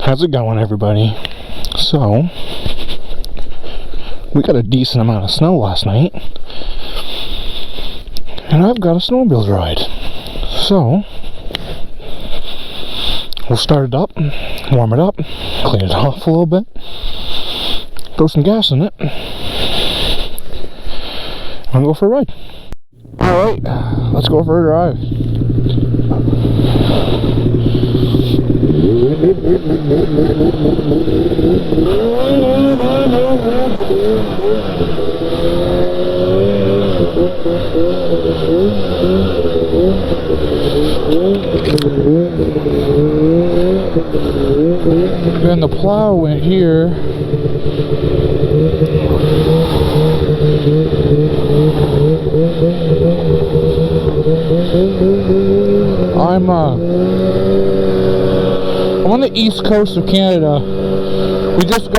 How's it going, everybody? So, we got a decent amount of snow last night, and I've got a snowmobile to ride. So, we'll start it up, warm it up, clean it off a little bit, throw some gas in it, and go for a ride. Alright, let's go for a drive. Then the plow went here. I'm on the east coast of Canada. We just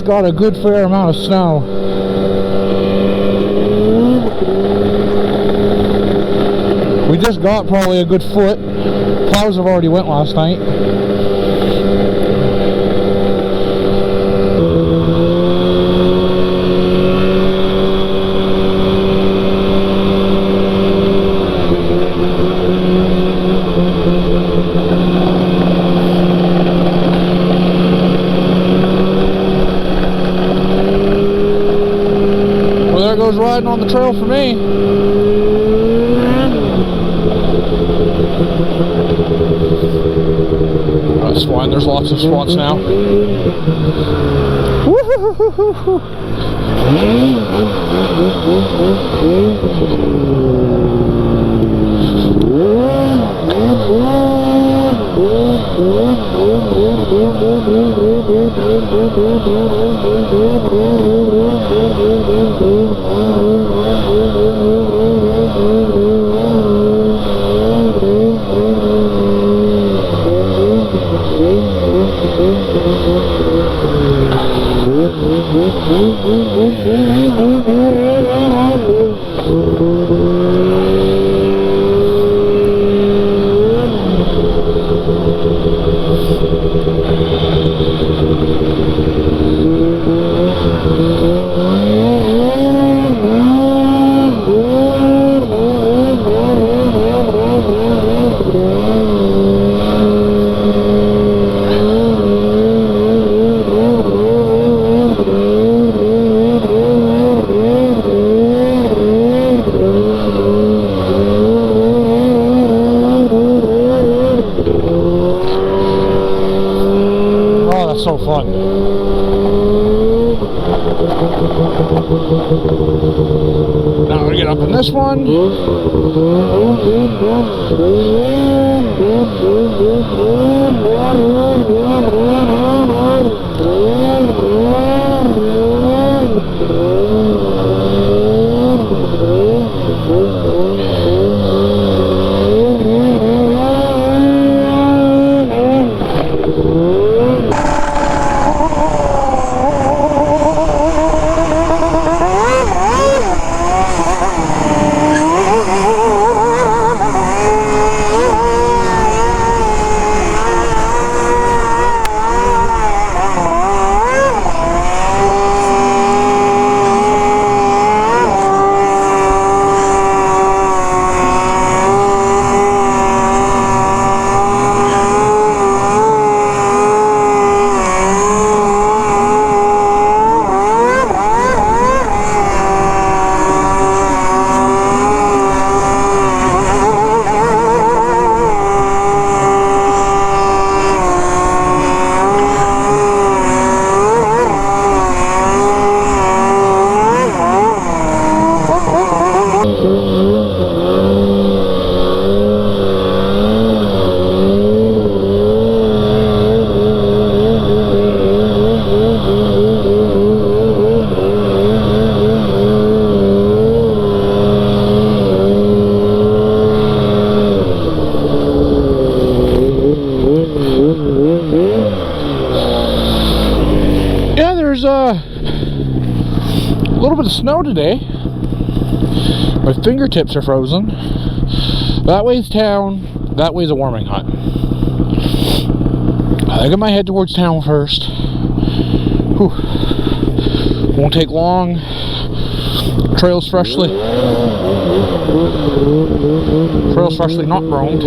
got a good fair amount of snow. We just got probably a good foot. Plows have already went last night. Well, there goes riding on the trail for me. That's fine, there's lots of spots now. Woo-hoo-hoo-hoo-hoo. So fun. Now we get up in this one. There's a little bit of snow today. My fingertips are frozen. That way's town. that way's a warming hut. I think I might head towards town first. Whew. Won't take long. Trails freshly not groaned.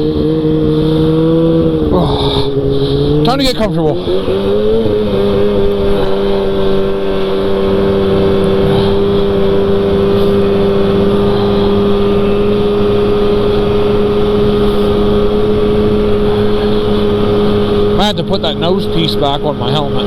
Oh. Time to get comfortable. I had to put that nose piece back on my helmet.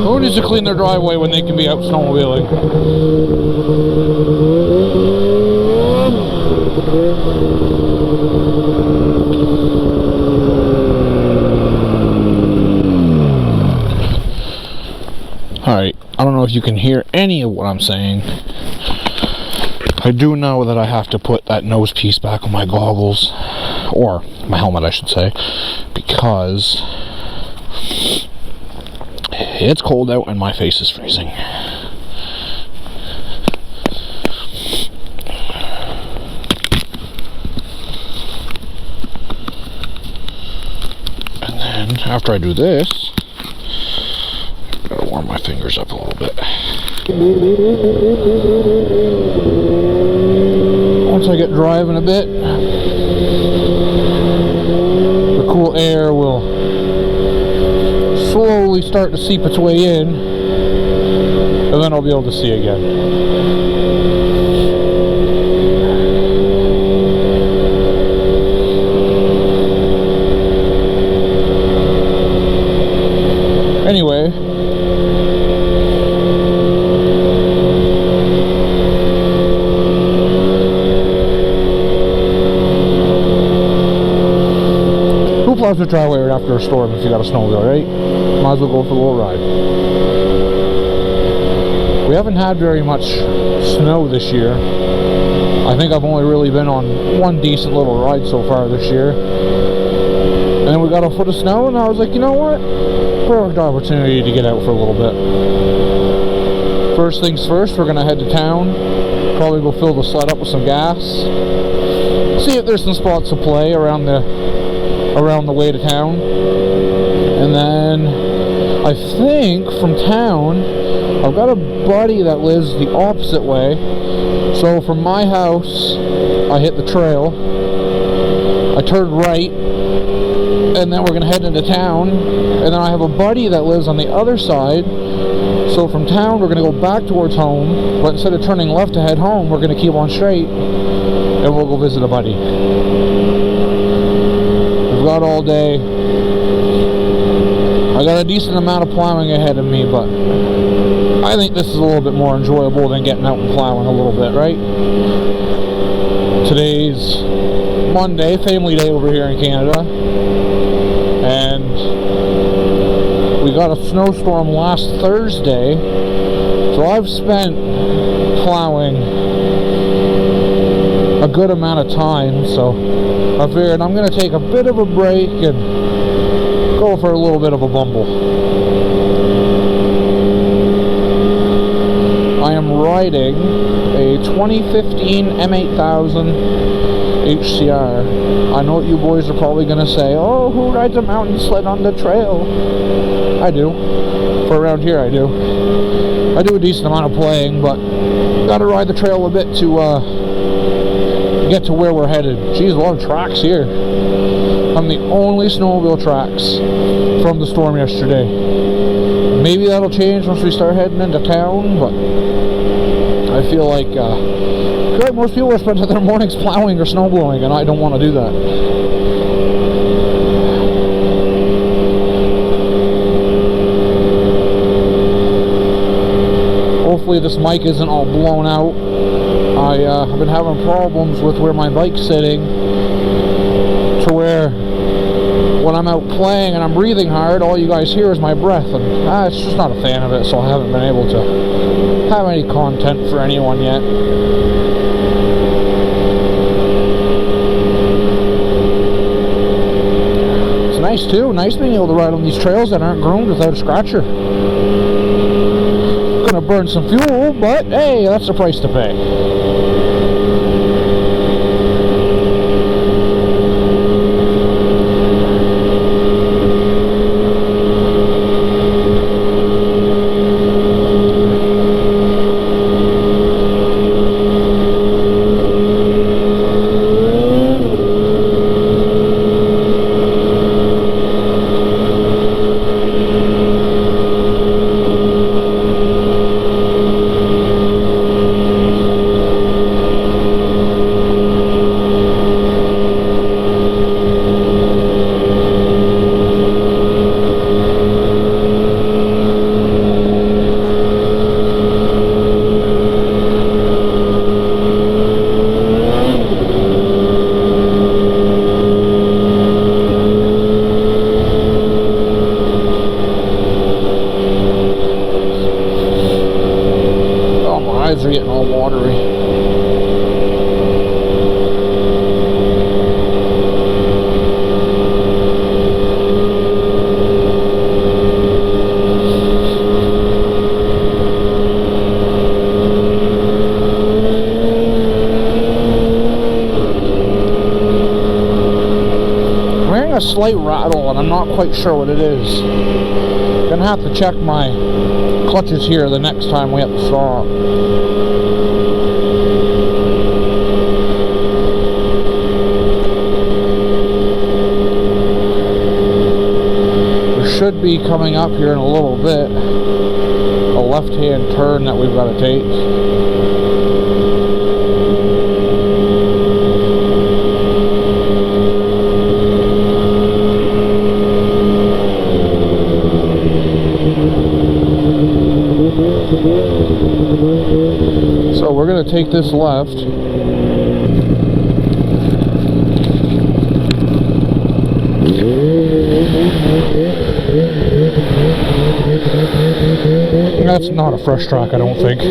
Who needs to clean their driveway when they can be out snowmobiling? Alright, I don't know if you can hear any of what I'm saying. I do know that I have to put that nose piece back on my goggles, or my helmet I should say, because it's cold out and my face is freezing. And then after I do this, gotta warm my fingers up a little bit. Once I get driving a bit, the cool air will slowly start to seep its way in, and then I'll be able to see again. Anyway, who plows the driveway right after a storm if you got a snowmobile, right? Might as well go for a little ride. We haven't had very much snow this year. I think I've only really been on one decent little ride so far this year. And then we got a foot of snow, and I was like, you know what? Perfect opportunity to get out for a little bit. First things first, we're going to head to town. Probably go fill the sled up with some gas. See if there's some spots to play around the around the way to town. And then I think from town, I've got a buddy that lives the opposite way. So from my house, I hit the trail, I turned right, and then we're going to head into town. And then I have a buddy that lives on the other side. So from town, we're going to go back towards home, but instead of turning left to head home, we're going to keep on straight, and we'll go visit a buddy. We've got all day. I got a decent amount of plowing ahead of me, but I think this is a little bit more enjoyable than getting out and plowing a little bit, right? Today's Monday, family day over here in Canada, and we got a snowstorm last Thursday, so I've spent plowing a good amount of time, so I figured I'm going to take a bit of a break and go for a little bit of a bumble. I am riding a 2015 M8000 HCR. I know what you boys are probably going to say, oh, who rides a mountain sled on the trail? I do. For around here, I do. I do a decent amount of playing, but gotta ride the trail a bit to get to where we're headed. Geez, a lot of tracks here. I'm the only snowmobile tracks from the storm yesterday. Maybe that'll change once we start heading into town, but I feel like most people are spending their mornings plowing or snowblowing, and I don't want to do that. Hopefully this mic isn't all blown out. I've been having problems with where my bike's sitting, to where when I'm out playing and I'm breathing hard, all you guys hear is my breath, and it's just not a fan of it, so I haven't been able to have any content for anyone yet. It's nice too, nice being able to ride on these trails that aren't groomed without a scratcher. Gonna burn some fuel, but hey, that's the price to pay. Are getting all watery. I'm hearing a slight rattle and I'm not quite sure what it is. Gonna have to check my clutches here the next time we have to stop. Should be coming up here in a little bit, a left-hand turn that we've got to take. So we're going to take this left. That's not a fresh track, I don't think.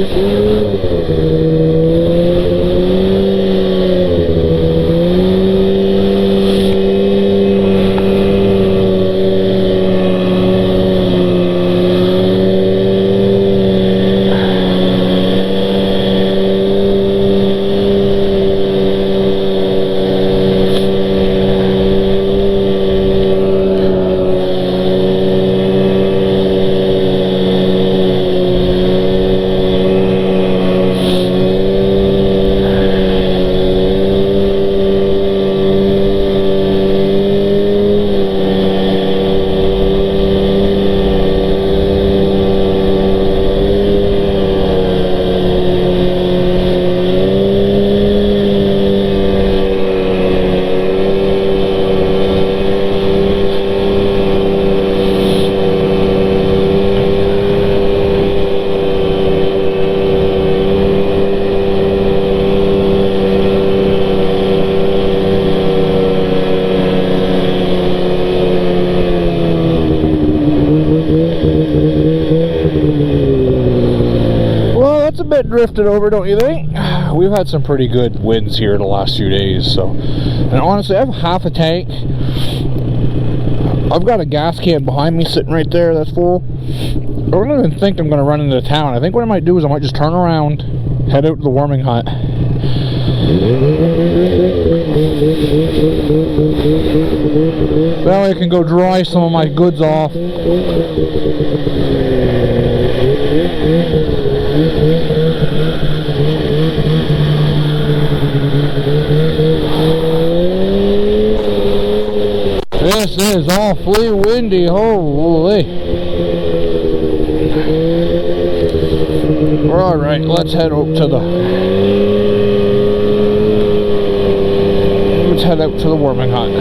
bit drifted over, don't you think? We've had some pretty good winds here the last few days, so. And honestly, I have half a tank. I've got a gas can behind me sitting right there that's full. I don't even think I'm going to run into town. I think what I might do is I might just turn around, head out to the warming hut. That way I can go dry some of my goods off. This is awfully windy, holy. Alright, let's head out to the warming hut.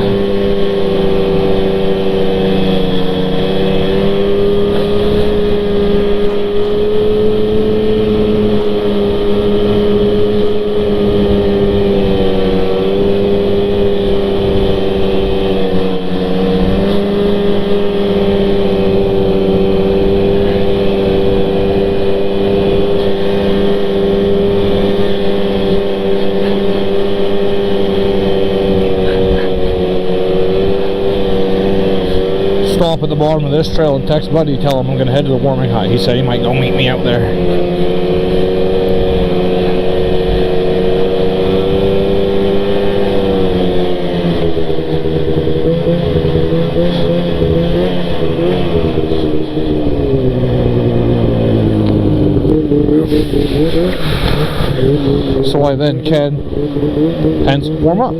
Stop at the bottom of this trail and text Buddy, tell him I'm going to head to the warming hut. He said he might go meet me out there. So I then can hence warm up.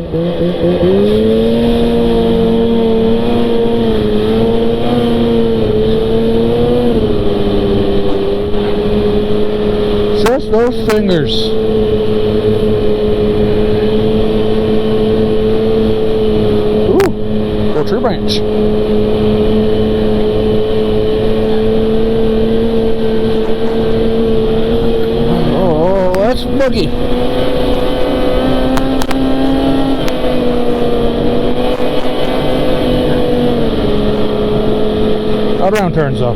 Just those fingers. Ooh, little tree branch. Oh, that's boogie. Not round turns though.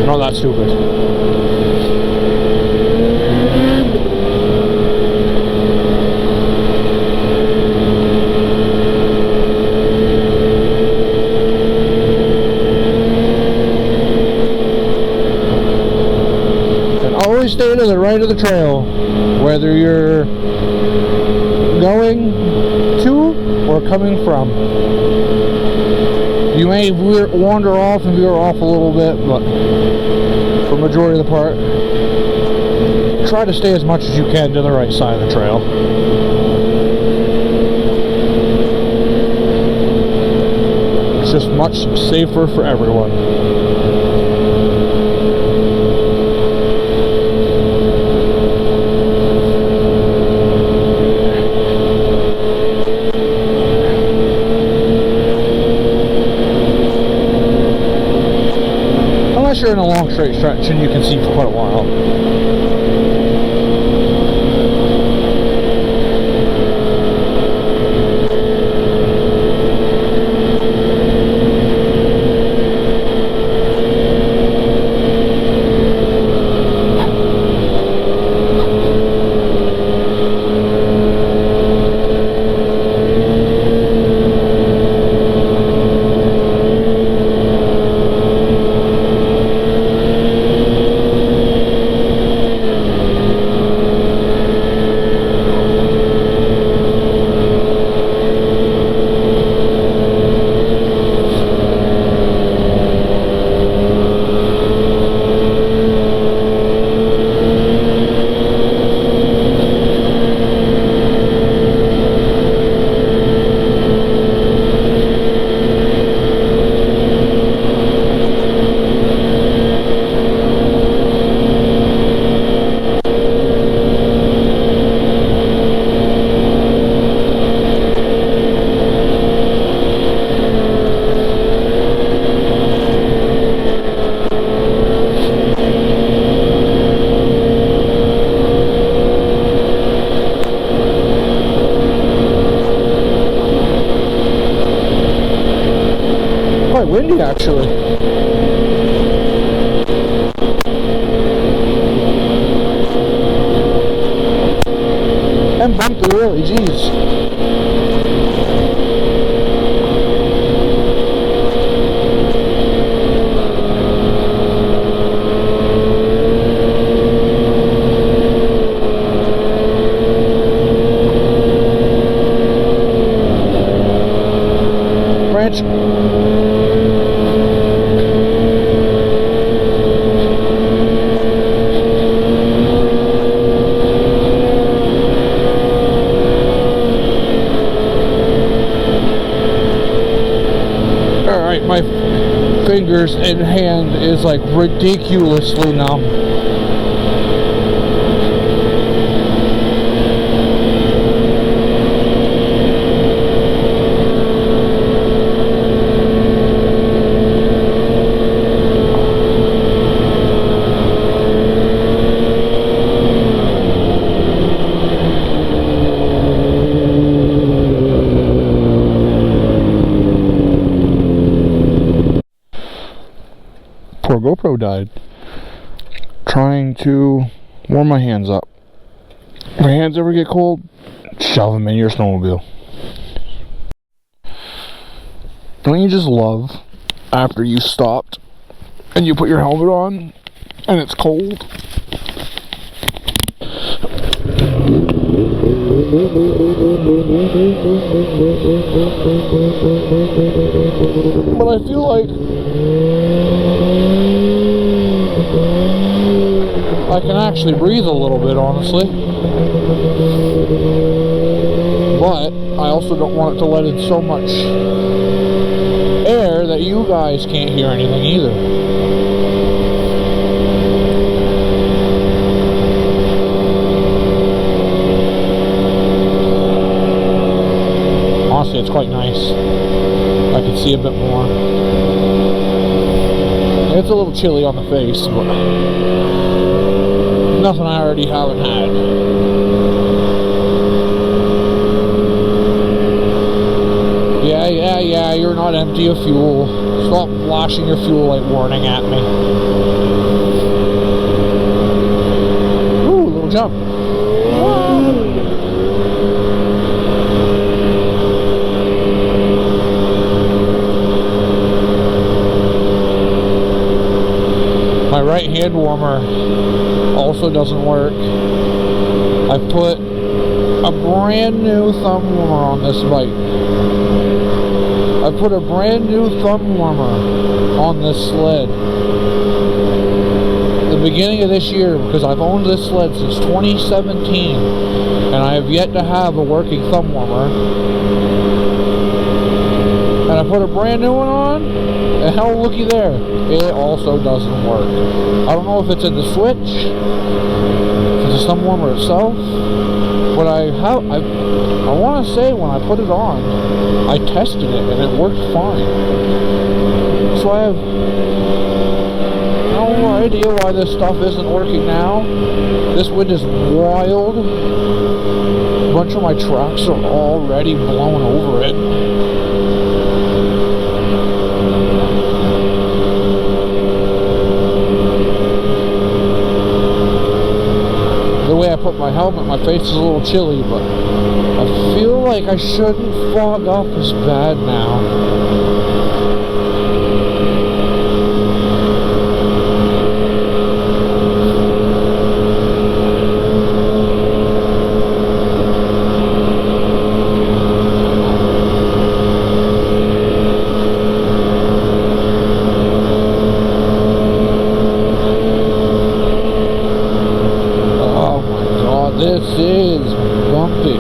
Not that stupid. Stay to the right of the trail, whether you're going to or coming from. You may wander off and veer off a little bit, but for the majority of the part, try to stay as much as you can to the right side of the trail. It's just much safer for everyone. You're in a long straight stretch and you can see for quite a while. Windy actually. really, jeez. Branch. My fingers and hand is like ridiculously numb. Poor GoPro died. Trying to warm my hands up. If my hands ever get cold, shove them in your snowmobile. Don't you just love after you stopped and you put your helmet on and it's cold? But I feel like I can actually breathe a little bit, honestly. But I also don't want it to let in so much air that you guys can't hear anything either. Honestly, it's quite nice. I can see a bit more. It's a little chilly on the face, but nothing I already haven't had. Yeah, you're not empty of fuel. Stop flashing your fuel light warning at me. Ooh, little jump. My right hand warmer also doesn't work. I put a brand new thumb warmer on this bike. I put a brand new thumb warmer on this sled the beginning of this year, because I've owned this sled since 2017 and I have yet to have a working thumb warmer. And I put a brand new one on, and hell, looky there, it also doesn't work. I don't know if it's in the switch, if it's the thumb warmer itself, but I want to say when I put it on, I tested it and it worked fine. So I have no idea why this stuff isn't working now. This wind is wild. A bunch of my tracks are already blown over it. The way I put my helmet, my face is a little chilly, but I feel like I shouldn't fog up as bad now. This is bumpy.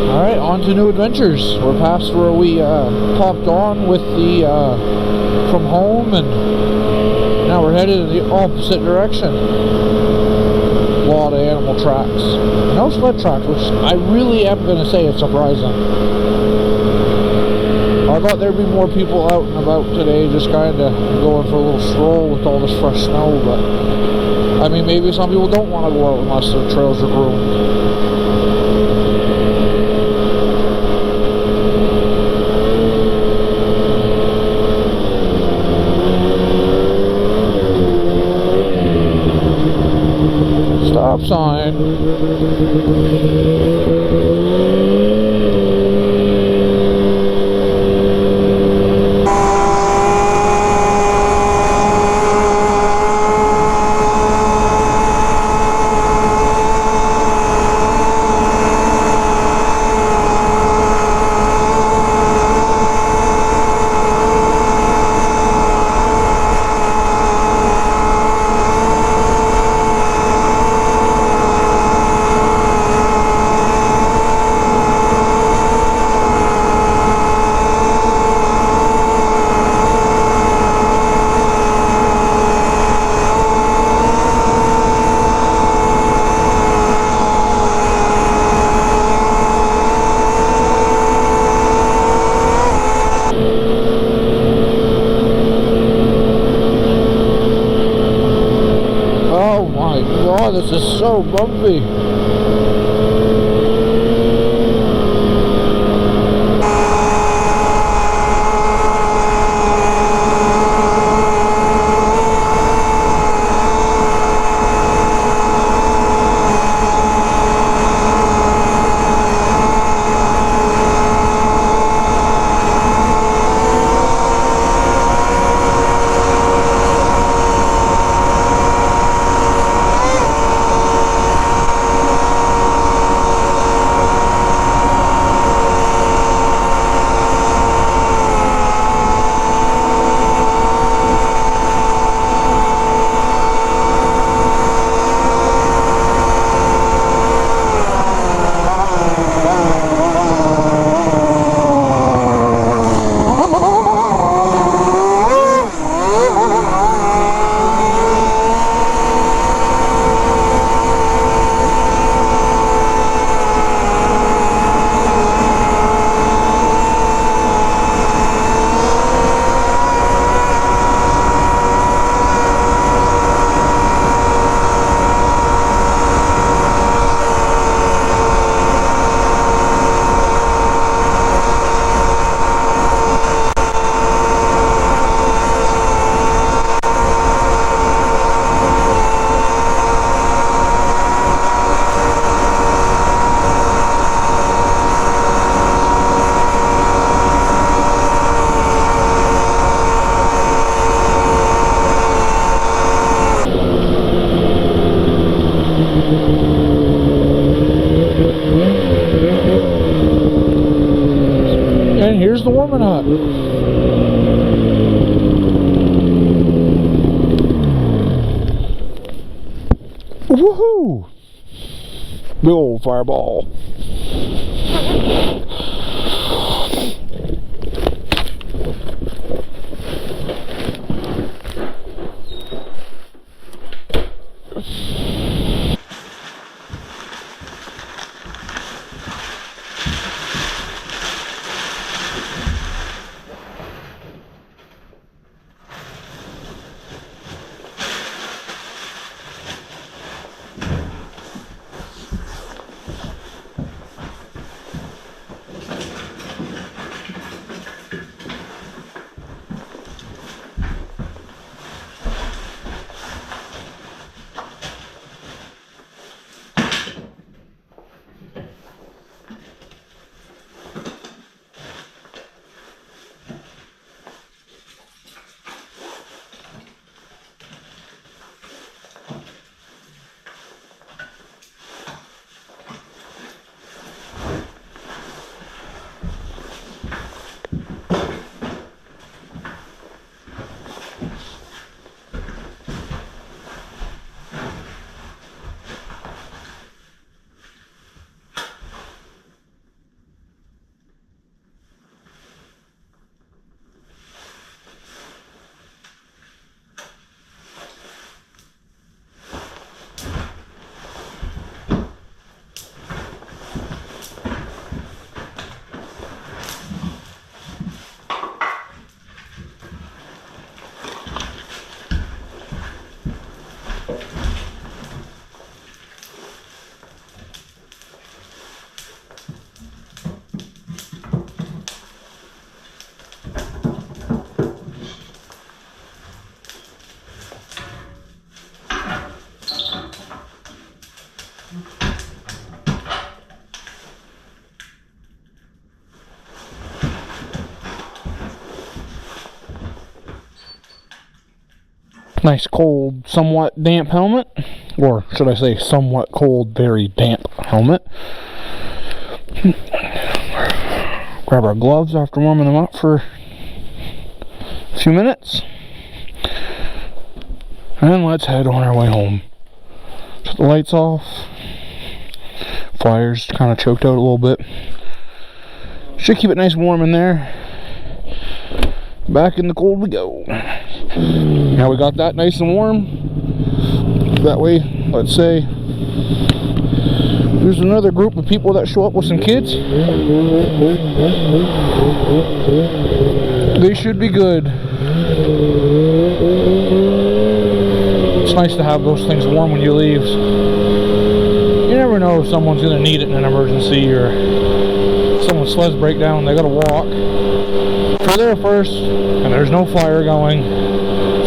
Alright, on to new adventures. We're past where we popped on with the from home, and now we're headed in the opposite direction. A lot of animal tracks. No sled tracks, which I really am going to say is surprising. I thought there'd be more people out and about today, just kind of going for a little stroll with all this fresh snow, but I mean, maybe some people don't want to go out unless the trails are groomed. sign. Oh, this is so bumpy. And here's the warming hut. Woohoo! Big old fireball. Nice cold, somewhat damp helmet, or should I say somewhat cold, very damp helmet. Grab our gloves after warming them up for a few minutes, and let's head on our way home. Shut the lights off. Fire's kind of choked out a little bit. Should keep it nice and warm in there. Back in the cold we go. Now we got that nice and warm. That way, let's say there's another group of people that show up with some kids. They should be good. It's nice to have those things warm when you leave. You never know if someone's going to need it in an emergency, or someone's sleds break down, they got to walk. If you're there first and there's no fire going,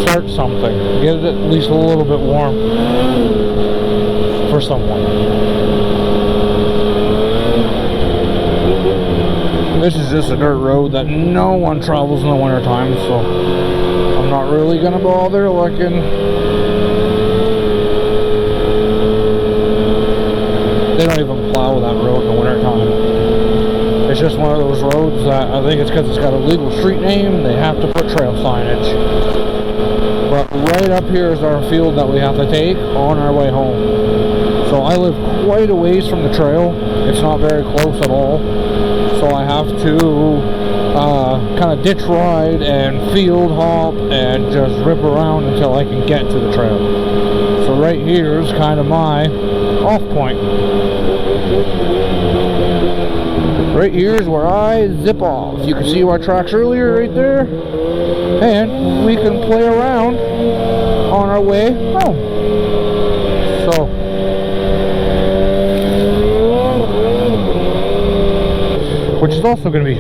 start something. Get it at least a little bit warm for someone. This is just a dirt road that no one travels in the wintertime, so I'm not really going to bother looking. They don't even plow that road in the wintertime. It's just one of those roads that I think it's because it's got a legal street name, they have to put trail signage. But right up here is our field that we have to take on our way home. So I live quite a ways from the trail. It's not very close at all. So I have to kind of ditch ride and field hop and just rip around until I can get to the trail. So right here is kind of my off point. Right here is where I zip off. You can see our tracks earlier right there. And we can play around on our way home. So, which is also going to be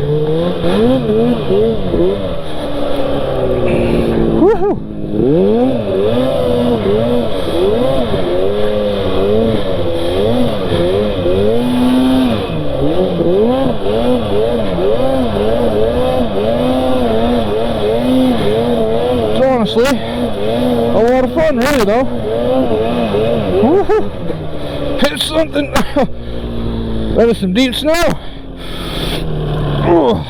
woohoo! It's honestly a lot of fun, really, though. Woohoo! Hit something. That is some deep snow. Oh.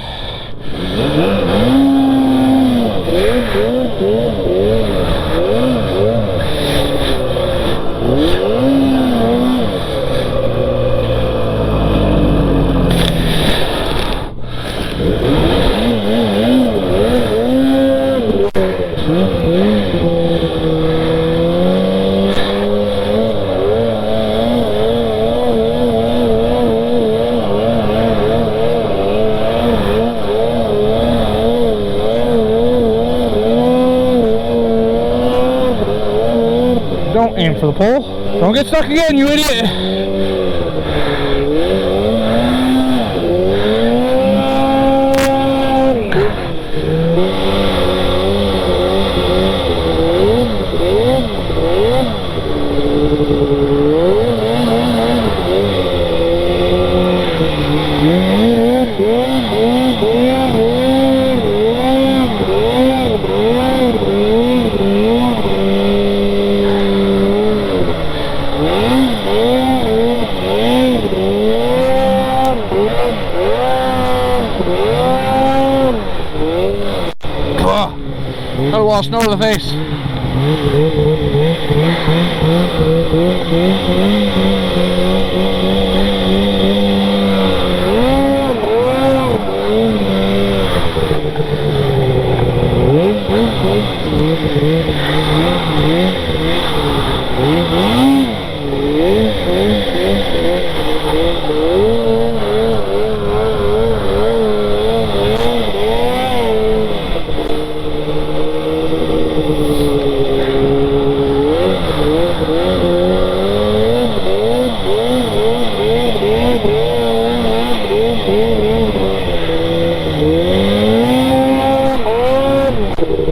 Don't aim for the pole. Don't get stuck again, you idiot. Got a lot of snow to the face.